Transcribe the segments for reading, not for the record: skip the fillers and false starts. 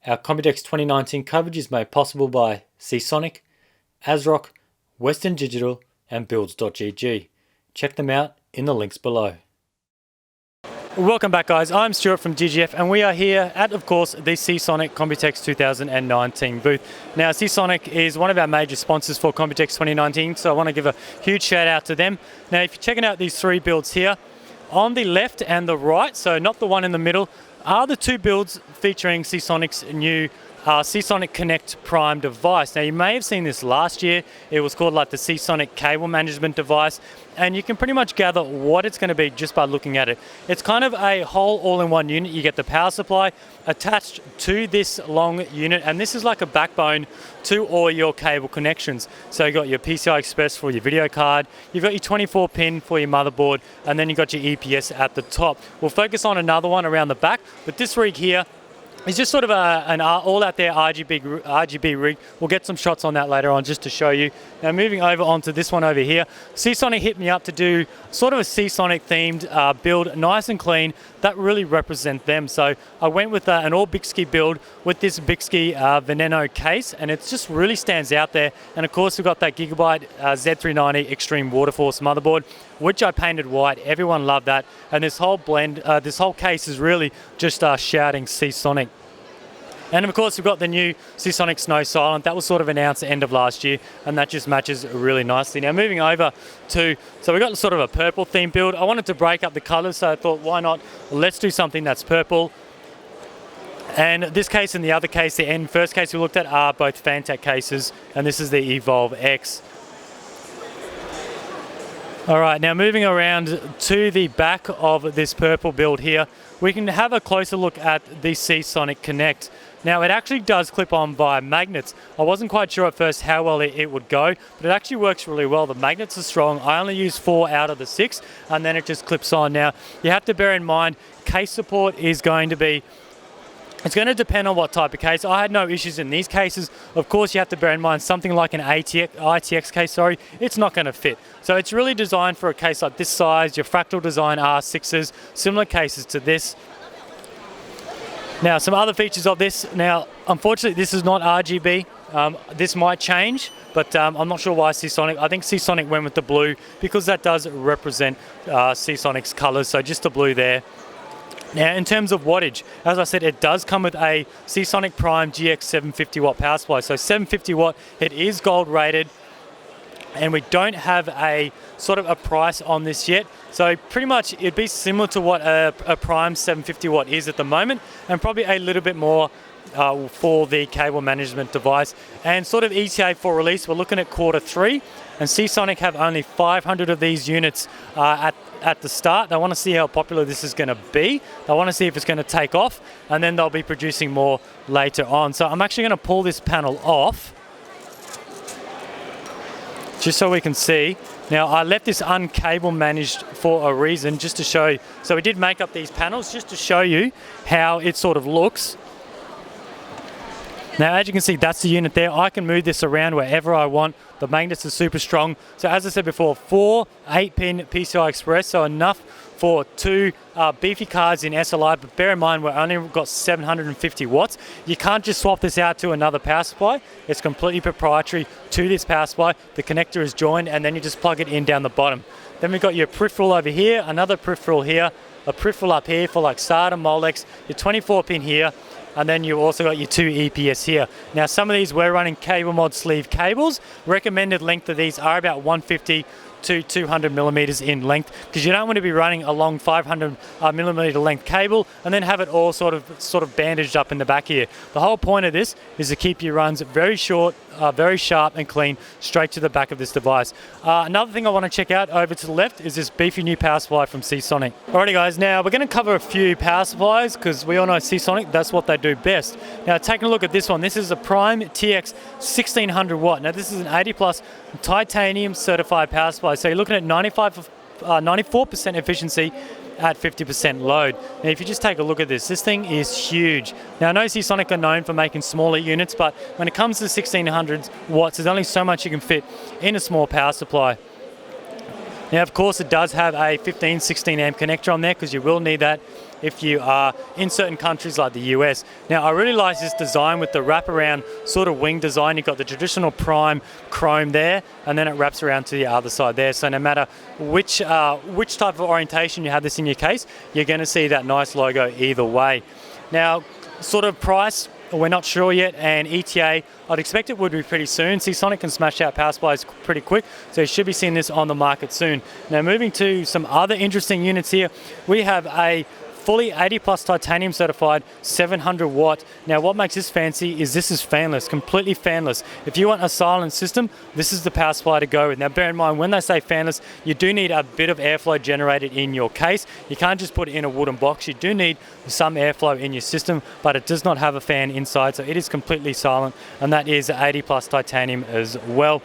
Our Computex 2019 coverage is made possible by Seasonic, ASRock, Western Digital and Builds.gg. Check them out in the links below. Welcome back guys, I'm Stuart from GGF and we are here at, of course, the Seasonic Computex 2019 booth. Now Seasonic is one of our major sponsors for Computex 2019, so I want to give a huge shout out to them. Now if you're checking out these three builds here, on the left and the right, so not the one in the middle, are the two builds featuring Seasonic's new Seasonic Connect Prime device. Now you may have seen this last year. It was called like the Seasonic Cable Management Device, and you can pretty much gather what it's going to be just by looking at it. It's kind of a whole all-in-one unit. You get the power supply attached to this long unit, and this is like a backbone to all your cable connections. So you've got your PCI Express for your video card, you've got your 24 pin for your motherboard, and then you've got your EPS at the top. We'll focus on another one around the back, but this rig here it's just sort of an all-out-there RGB rig. We'll get some shots on that later on just to show you. Now moving over onto this one over here, Seasonic hit me up to do sort of a Seasonic themed build, nice and clean, that really represent them. So I went with an all Bixby build with this Bixby Veneno case, and it just really stands out there. And of course we've got that Gigabyte Z390 Extreme Waterforce motherboard, which I painted white. Everyone loved that. And this whole blend, this whole case is really just shouting Seasonic. And of course we've got the new Seasonic Snow Silent. That was sort of announced at the end of last year, and that just matches really nicely. Now moving over to, so we've got sort of a purple theme build. I wanted to break up the colors, so I thought why not, let's do something that's purple. And this case and the other case, the first case we looked at, are both Fantac cases, and this is the Evolve X. All right, now moving around to the back of this purple build here, we can have a closer look at the Seasonic Connect. Now it actually does clip on via magnets. I wasn't quite sure at first how well it would go, but it actually works really well. The magnets are strong. I only use 4 out of the 6, and then it just clips on. Now you have to bear in mind, case support is going to be, it's going to depend on what type of case. I had no issues in these cases. Of course, you have to bear in mind something like an ITX case, it's not going to fit. So it's really designed for a case like this size, your Fractal Design R6s, similar cases to this. Now, some other features of this. Now, unfortunately, this is not RGB. This might change, but I'm not sure why Seasonic. I think Seasonic went with the blue because that does represent Seasonic's colors, so just the blue there. Now, in terms of wattage, as I said, it does come with a Seasonic Prime GX 750 watt power supply. So 750 watt, it is gold rated, and we don't have a sort of a price on this yet. So pretty much it'd be similar to what a Prime 750 watt is at the moment, and probably a little bit more for the cable management device. And sort of ETA for release, we're looking at Q3, and Seasonic have only 500 of these units at the start. They want to see how popular this is going to be. They want to see if it's going to take off, and then they'll be producing more later on. So I'm actually going to pull this panel off just so we can see. Now I left this uncable managed for a reason, just to show you. So we did make up these panels just to show you how it sort of looks. Now as you can see, that's the unit there. I can move this around wherever I want. The magnets are super strong. So as I said before, 4 8-pin PCI Express, so enough for 2 beefy cards in SLI, but bear in mind we've only got 750 watts. You can't just swap this out to another power supply. It's completely proprietary to this power supply. The connector is joined, and then you just plug it in down the bottom. Then we've got your peripheral over here, another peripheral here, a peripheral up here for like SATA, Molex, your 24 pin here, and then you also got your 2 EPS here. Now some of these we're running cable mod sleeve cables. Recommended length of these are about 150 to 200 millimeters in length, because you don't want to be running a long 500 millimeter length cable and then have it all sort of bandaged up in the back here. The whole point of this is to keep your runs very short, very sharp and clean, straight to the back of this device. Another thing I want to check out over to the left is this beefy new power supply from Seasonic. Alrighty guys, now we're going to cover a few power supplies because we all know Seasonic, that's what they do best. Now taking a look at this one, this is a Prime TX 1600 watt. Now this is an 80 plus titanium certified power supply. So you're looking at 94% efficiency at 50% load. Now if you just take a look at this thing is huge. Now I know Seasonic are known for making smaller units, but when it comes to 1600 watts, there's only so much you can fit in a small power supply. Now of course it does have a 15-16 amp connector on there, because you will need that if you are in certain countries like the US. Now, I really like this design with the wraparound sort of wing design. You've got the traditional prime chrome there, and then it wraps around to the other side there. So no matter which type of orientation you have this in your case, you're going to see that nice logo either way. Now, sort of price, we're not sure yet, and ETA, I'd expect it would be pretty soon. Seasonic can smash out power supplies pretty quick, so you should be seeing this on the market soon. Now, moving to some other interesting units here, we have a fully 80 plus titanium certified 700 watt. Now what makes this fancy is this is fanless, completely fanless. If you want a silent system, this is the power supply to go with. Now bear in mind, when they say fanless, you do need a bit of airflow generated in your case. You can't just put it in a wooden box. You do need some airflow in your system, but it does not have a fan inside, so it is completely silent, and that is 80 plus titanium as well.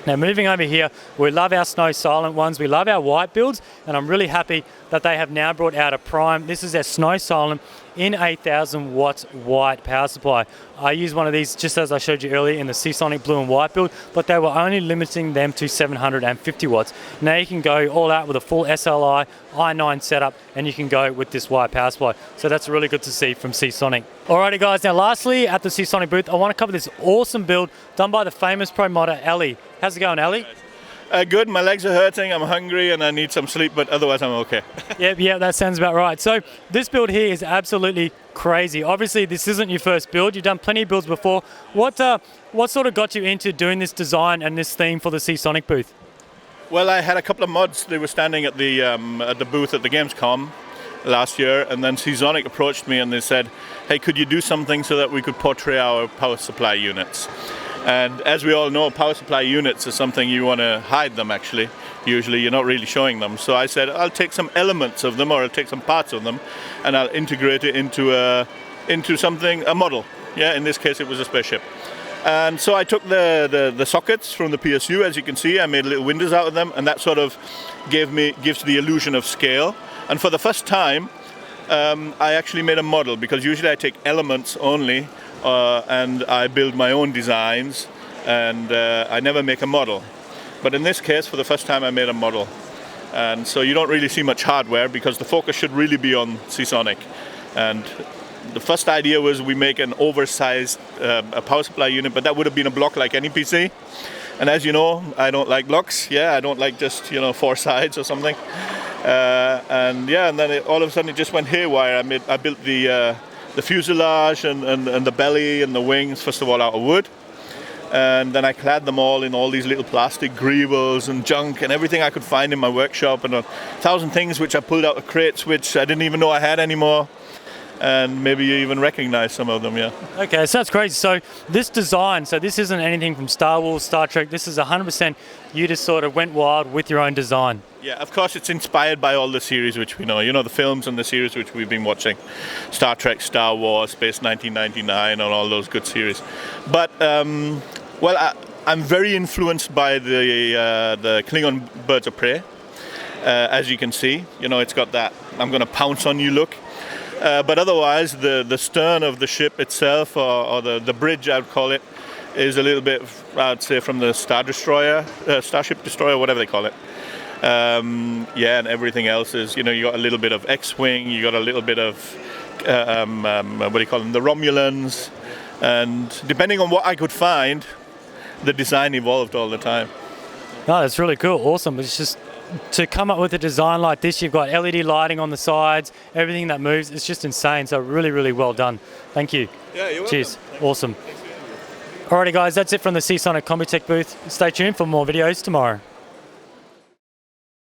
Now moving over here, we love our snow silent ones, we love our white builds, and I'm really happy that they have now brought out a prime. This is their snow silent in 8,000 watts white power supply. I use one of these just as I showed you earlier in the Seasonic blue and white build, but they were only limiting them to 750 watts. Now you can go all out with a full SLI i9 setup, and you can go with this white power supply. So that's really good to see from Seasonic. Alrighty guys, now lastly at the Seasonic booth, I want to cover this awesome build done by the famous pro modder Ellie. How's it going, Ellie? Good, my legs are hurting, I'm hungry and I need some sleep, but otherwise I'm okay. Yeah, that sounds about right. So this build here is absolutely crazy. Obviously this isn't your first build, you've done plenty of builds before. What sort of got you into doing this design and this theme for the Seasonic booth? Well, I had a couple of mods. They were standing at the booth at the Gamescom last year, and then Seasonic approached me and they said, hey, could you do something so that we could portray our power supply units? And as we all know, power supply units are something you want to hide them actually. Usually you're not really showing them. So I said, I'll take some elements of them, or I'll take some parts of them, and I'll integrate it into something, a model. Yeah, in this case it was a spaceship. And so I took the sockets from the PSU, as you can see, I made little windows out of them, and that sort of gives the illusion of scale. And for the first time, I actually made a model, because usually I take elements only, and I build my own designs, and I never make a model. But in this case, for the first time, I made a model. And so you don't really see much hardware, because the focus should really be on Seasonic. And the first idea was we make an oversized a power supply unit, but that would have been a block like any PC. And as you know, I don't like blocks. Yeah, I don't like just 4 sides or something. And then all of a sudden it just went haywire. I built the fuselage and the belly and the wings, first of all, out of wood. And then I clad them all in all these little plastic greebles and junk and everything I could find in my workshop, and 1,000 things which I pulled out of crates which I didn't even know I had anymore. And maybe you even recognize some of them, yeah. Okay, so that's crazy. So this design, so this isn't anything from Star Wars, Star Trek, this is 100% you just sort of went wild with your own design. Yeah, of course it's inspired by all the series which we know, the films and the series which we've been watching. Star Trek, Star Wars, Space 1999, and all those good series. But, I'm very influenced by the Klingon Birds of Prey. As you can see, it's got that I'm going to pounce on you look. But otherwise, the stern of the ship itself, or the bridge, I would call it, is a little bit, I'd say, from the Starship Destroyer, whatever they call it. And everything else is, you got a little bit of X-Wing, you got a little bit of, what do you call them, the Romulans. And depending on what I could find, the design evolved all the time. No, that's really cool, awesome. It's just, to come up with a design like this, you've got LED lighting on the sides, everything that moves, it's just insane. So really, really well done. Thank you. Yeah, you're welcome. Cheers. Awesome. Alrighty guys, that's it from the Seasonic Computex booth. Stay tuned for more videos tomorrow.